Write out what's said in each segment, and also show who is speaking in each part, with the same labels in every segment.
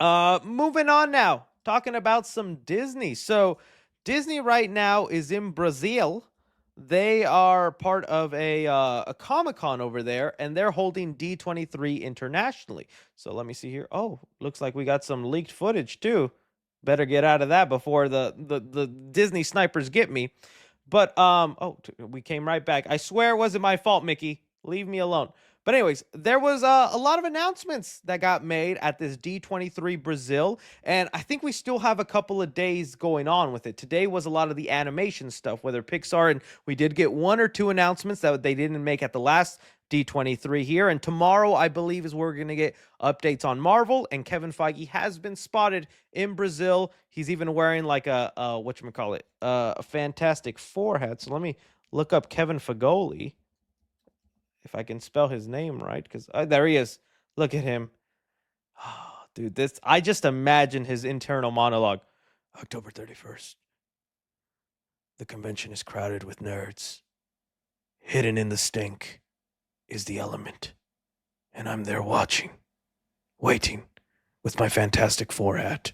Speaker 1: Moving on now, talking about some Disney. So, Disney right now is in Brazil. They are part of a Comic Con over there, and they're holding D23 internationally. So let me see here. Oh, looks like we got some leaked footage too. Better get out of that before the Disney snipers get me. But we came right back. I swear it wasn't my fault, Mickey. Leave me alone. But anyways, there was a lot of announcements that got made at this D23 Brazil, and I think we still have a couple of days going on with it. Today was a lot of the animation stuff, whether Pixar, and we did get one or two announcements that they didn't make at the last D23 here. And tomorrow, I believe, is where we're going to get updates on Marvel. And Kevin Feige has been spotted in Brazil. He's even wearing like a whatchamacallit, a Fantastic Four hat. So let me look up Kevin Feige, if I can spell his name right, because there he is. Look at him. Oh, dude, this I just imagine his internal monologue. October 31st. The convention is crowded with nerds. Hidden in the stink is the element. And I'm there watching, waiting, with my Fantastic Four hat.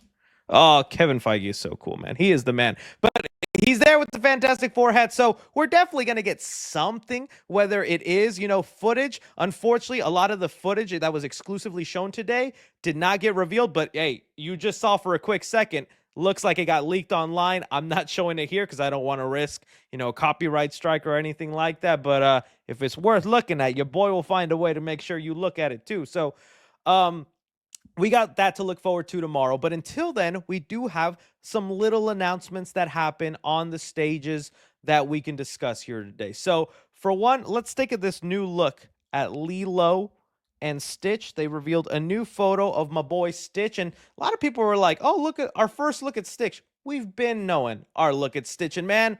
Speaker 1: Oh, Kevin Feige is so cool, man. He is the man. But he's there with the Fantastic Four hat, so we're definitely going to get something, whether it is, footage. Unfortunately, a lot of the footage that was exclusively shown today did not get revealed, but hey, you just saw for a quick second. Looks like it got leaked online. I'm not showing it here because I don't want to risk, a copyright strike or anything like that. But if it's worth looking at, your boy will find a way to make sure you look at it too. So, we got that to look forward to tomorrow. But until then, we do have some little announcements that happen on the stages that we can discuss here today. So, for one, let's take this new look at Lilo and Stitch. They revealed a new photo of my boy Stitch, and a lot of people were like, "Oh, look at our first look at Stitch." We've been knowing our look at Stitch, and man,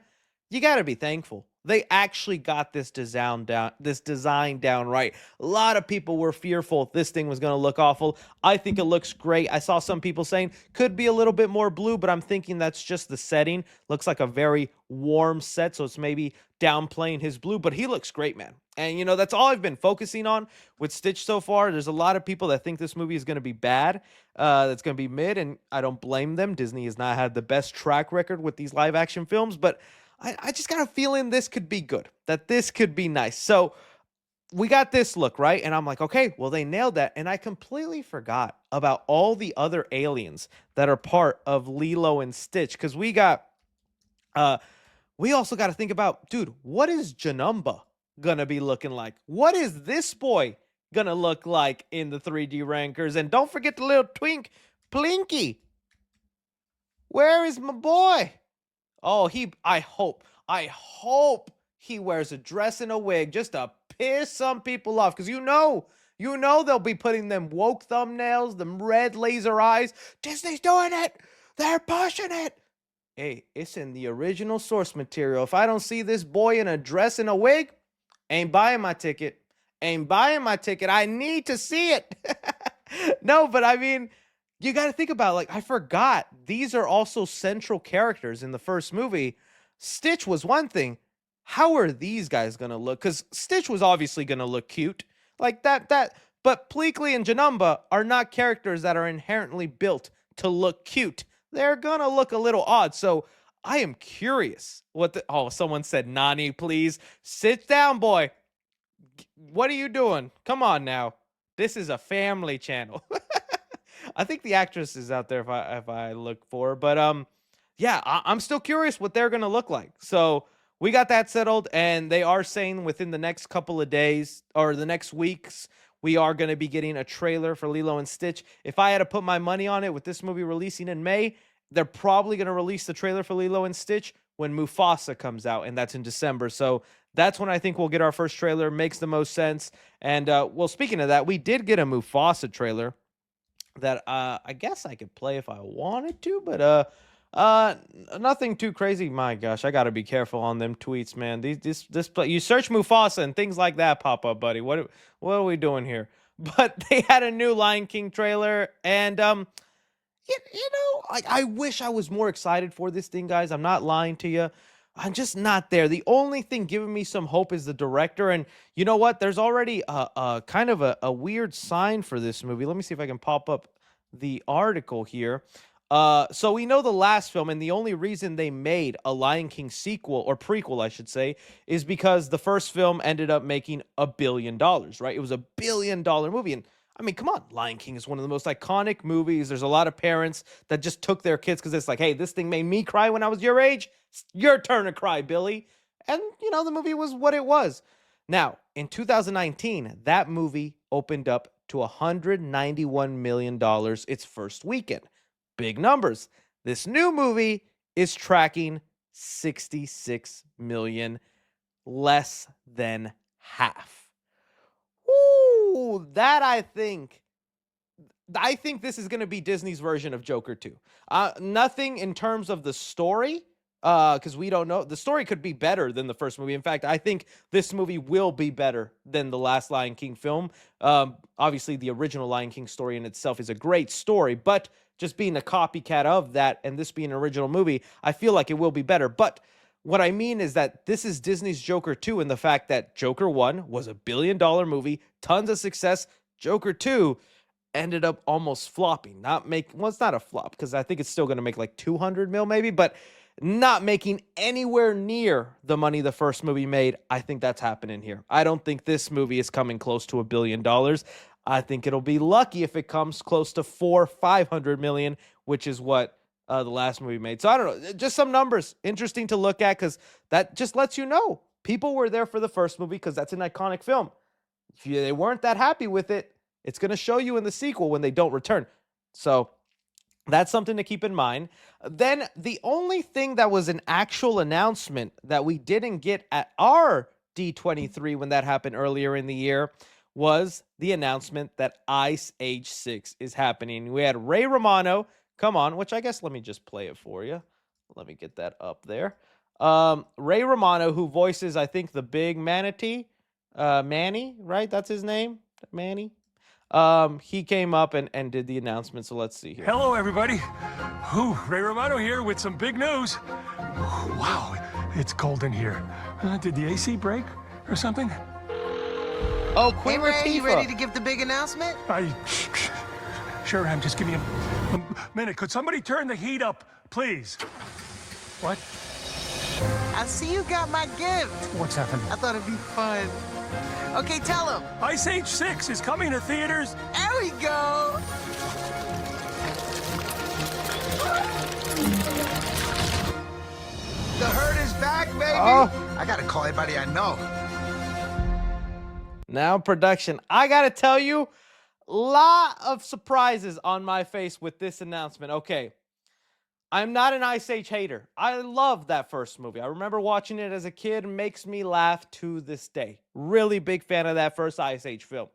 Speaker 1: you got to be thankful. They actually got this design down right. A lot of people were fearful this thing was going to look awful. I think it looks great. I saw some people saying could be a little bit more blue, but I'm thinking that's just the setting. Looks like a very warm set, so it's maybe downplaying his blue, but he looks great, man. And that's all I've been focusing on with Stitch so far. There's a lot of people that think this movie is going to be bad, that's going to be mid, and I don't blame them. Disney has not had the best track record with these live action films, but I just got a feeling this could be good, that this could be nice. So we got this look, right? And I'm like, okay, well, they nailed that. And I completely forgot about all the other aliens that are part of Lilo and Stitch. Because we also got to think about, dude, what is Janumba gonna be looking like? What is this boy gonna look like in the 3D rankers? And don't forget the little twink, Plinky. Where is my boy? Oh, I hope he wears a dress and a wig just to piss some people off. Because they'll be putting them woke thumbnails, them red laser eyes. Disney's doing it. They're pushing it. Hey, it's in the original source material. If I don't see this boy in a dress and a wig, ain't buying my ticket. Ain't buying my ticket. I need to see it. No, but I mean, you got to think about it. Like, I forgot these are also central characters in the first movie. Stitch was one thing. How are these guys going to look? Because Stitch was obviously going to look cute. Like that. But Pleakley and Janumba are not characters that are inherently built to look cute. They're going to look a little odd. So I am curious someone said, Nani, please. Sit down, boy. What are you doing? Come on now. This is a family channel. I think the actress is out there if I look for her. But yeah, I'm still curious what they're gonna look like. So we got that settled, and they are saying within the next couple of days or the next weeks, we are going to be getting a trailer for Lilo and Stitch. If I had to put my money on it, with this movie releasing in May, they're probably going to release the trailer for Lilo and Stitch when Mufasa comes out, and that's in December. So that's when I think we'll get our first trailer. Makes the most sense. And well, speaking of that, we did get a Mufasa trailer that I guess I could play if I wanted to, but nothing too crazy. My gosh, I gotta be careful on them tweets, man. You search Mufasa and things like that pop up, buddy. What are we doing here? But they had a new Lion King trailer, and I wish I was more excited for this thing, guys. I'm not lying to you. I'm just not there. The only thing giving me some hope is the director. And you know what? There's already a kind of a weird sign for this movie. Let me see if I can pop up the article here. So we know the last film, and the only reason they made a Lion King sequel or prequel, I should say, is because the first film ended up making $1 billion, right? It was $1 billion movie. And I mean, come on, Lion King is one of the most iconic movies. There's a lot of parents that just took their kids because it's like, hey, this thing made me cry when I was your age. It's your turn to cry, Billy. And, the movie was what it was. Now, in 2019, that movie opened up to $191 million its first weekend. Big numbers. This new movie is tracking 66 million, less than half. Ooh, that I think this is going to be Disney's version of Joker 2. Nothing in terms of the story, because we don't know. The story could be better than the first movie. In fact, I think this movie will be better than the last Lion King film. Obviously, the original Lion King story in itself is a great story, but just being a copycat of that and this being an original movie, I feel like it will be better. But what I mean is that this is Disney's Joker 2, and the fact that Joker 1 was $1 billion movie, tons of success. Joker 2 ended up almost flopping. It's not a flop because I think it's still going to make like 200 mil maybe, but not making anywhere near the money the first movie made. I think that's happening here. I don't think this movie is coming close to $1 billion. I think it'll be lucky if it comes close to 500 million, which is what the last movie made. So I don't know, just some numbers interesting to look at because that just lets you know people were there for the first movie because that's an iconic film. If they weren't that happy with it, it's going to show you in the sequel when they don't return. So that's something to keep in mind. Then the only thing that was an actual announcement that we didn't get at our D23 when that happened earlier in the year was the announcement that Ice Age 6 is happening. We had Ray Romano come on, which I guess let me just play it for you. Let me get that up there. Ray Romano, who voices, I think, the big manatee, Manny, right? That's his name, Manny. He came up and did the announcement, so let's see here.
Speaker 2: Hello, everybody. Ray Romano here with some big news. Wow, it's cold in here. Did the AC break or something?
Speaker 1: Oh, Queen
Speaker 3: Ray,
Speaker 1: Latifah.
Speaker 3: you ready to give the big announcement?
Speaker 2: Sure am. Just give me a minute. Could somebody turn the heat up, please? What?
Speaker 3: I see you got my gift.
Speaker 2: What's happening?
Speaker 3: I thought it'd be fun. Okay, tell him.
Speaker 2: Ice Age 6 is coming to theaters.
Speaker 3: There we go.
Speaker 4: The herd is back, baby.
Speaker 1: Oh.
Speaker 4: I gotta call everybody I know.
Speaker 1: Now production. I gotta tell you, lot of surprises on my face with this announcement. Okay, I'm not an Ice Age hater. I love that first movie. I remember watching it as a kid. It makes me laugh to this day. Really big fan of that first Ice Age film.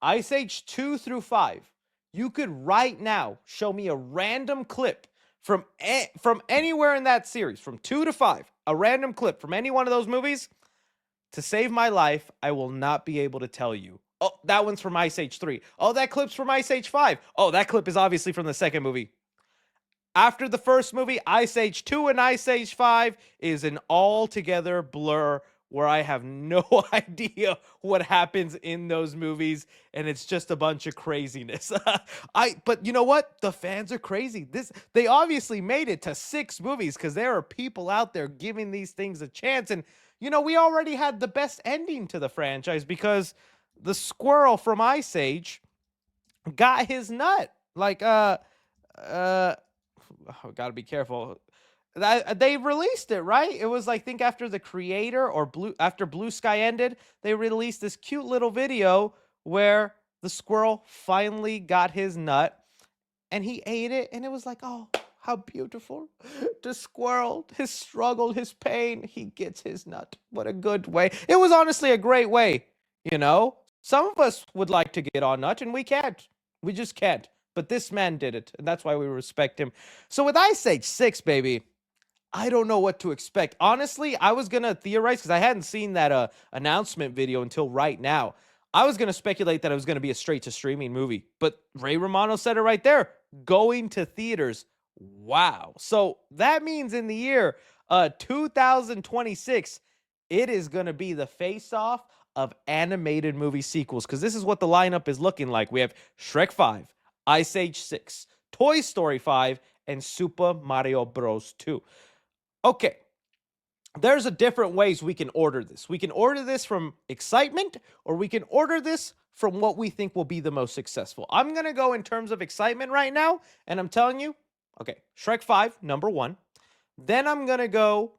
Speaker 1: Ice Age 2 through 5. You could right now show me a random clip from anywhere in that series, from 2 to 5, a random clip from any one of those movies. To save my life, I will not be able to tell you. Oh, that one's from Ice Age 3. Oh, that clip's from Ice Age 5. Oh, that clip is obviously from the second movie. After the first movie, Ice Age 2 and Ice Age 5 is an all-together blur where I have no idea what happens in those movies, and it's just a bunch of craziness. But you know what? The fans are crazy. They obviously made it to 6 movies because there are people out there giving these things a chance. And, we already had the best ending to the franchise because the squirrel from Ice Age got his nut. Gotta be careful. They released it, right? It was I think after The Creator or after Blue Sky ended, they released this cute little video where the squirrel finally got his nut and he ate it, and it was like, oh, how beautiful. The squirrel, his struggle, his pain, he gets his nut. What a good way. It was honestly a great way, Some of us would like to get our nut and we can't. We just can't. But this man did it, and that's why we respect him. So with Ice Age 6, baby, I don't know what to expect. Honestly, I was going to theorize, because I hadn't seen that announcement video until right now. I was going to speculate that it was going to be a straight-to-streaming movie. But Ray Romano said it right there. Going to theaters. Wow. So that means in the year 2026, it is going to be the face-off of animated movie sequels, because this is what the lineup is looking like. We have Shrek 5, Ice Age 6, Toy Story 5, and Super Mario Bros. 2. Okay, there's a different ways we can order this. We can order this from excitement, or we can order this from what we think will be the most successful. I'm going to go in terms of excitement right now, and I'm telling you, okay, Shrek 5, number 1. Then I'm going to go,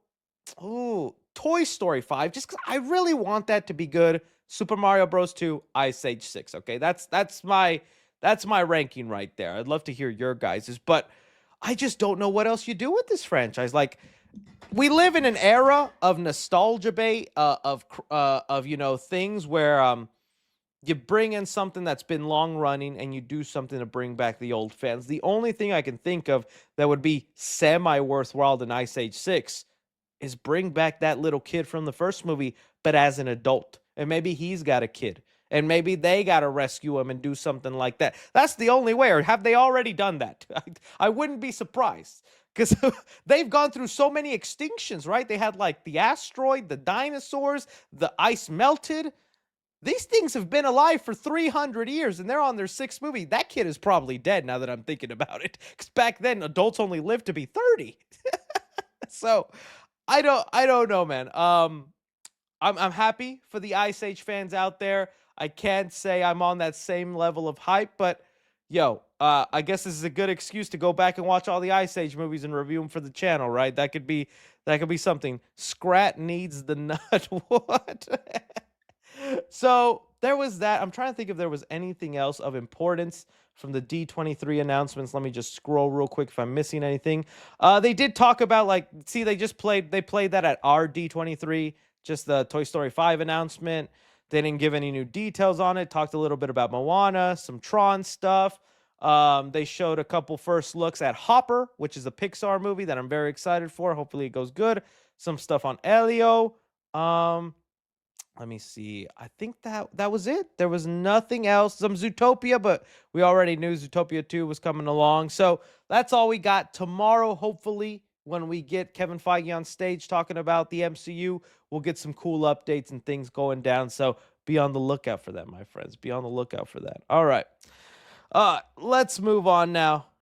Speaker 1: Toy Story 5, just because I really want that to be good. Super Mario Bros. 2, Ice Age 6. Okay, that's my ranking right there. I'd love to hear your guys's, but I just don't know what else you do with this franchise. Like, we live in an era of nostalgia bait, of things where you bring in something that's been long running and you do something to bring back the old fans. The only thing I can think of that would be semi worthwhile in Ice Age 6 is bring back that little kid from the first movie, but as an adult. And maybe he's got a kid. And maybe they got to rescue him and do something like that. That's the only way. Or have they already done that? I wouldn't be surprised. Because they've gone through so many extinctions, right? They had like the asteroid, the dinosaurs, the ice melted. These things have been alive for 300 years and they're on their 6th movie. That kid is probably dead now that I'm thinking about it. Because back then, adults only lived to be 30. So I don't know, man. I'm happy for the Ice Age fans out there. I can't say I'm on that same level of hype, but I guess this is a good excuse to go back and watch all the Ice Age movies and review them for the channel, right? That could be something. Scrat needs the nut. What? So there was that. I'm trying to think if there was anything else of importance from the D23 announcements. Let me just scroll real quick if I'm missing anything. They did talk about they played that at our D23, just the Toy Story 5 announcement. They didn't give any new details on it. Talked a little bit about Moana, some Tron stuff. They showed a couple first looks at Hopper, which is a Pixar movie that I'm very excited for. Hopefully it goes good. Some stuff on Elio. Let me see. I think that was it. There was nothing else. Some Zootopia, but we already knew Zootopia 2 was coming along. So that's all we got. Tomorrow, hopefully, when we get Kevin Feige on stage talking about the MCU, we'll get some cool updates and things going down. So be on the lookout for that, my friends. Be on the lookout for that. All right. Let's move on now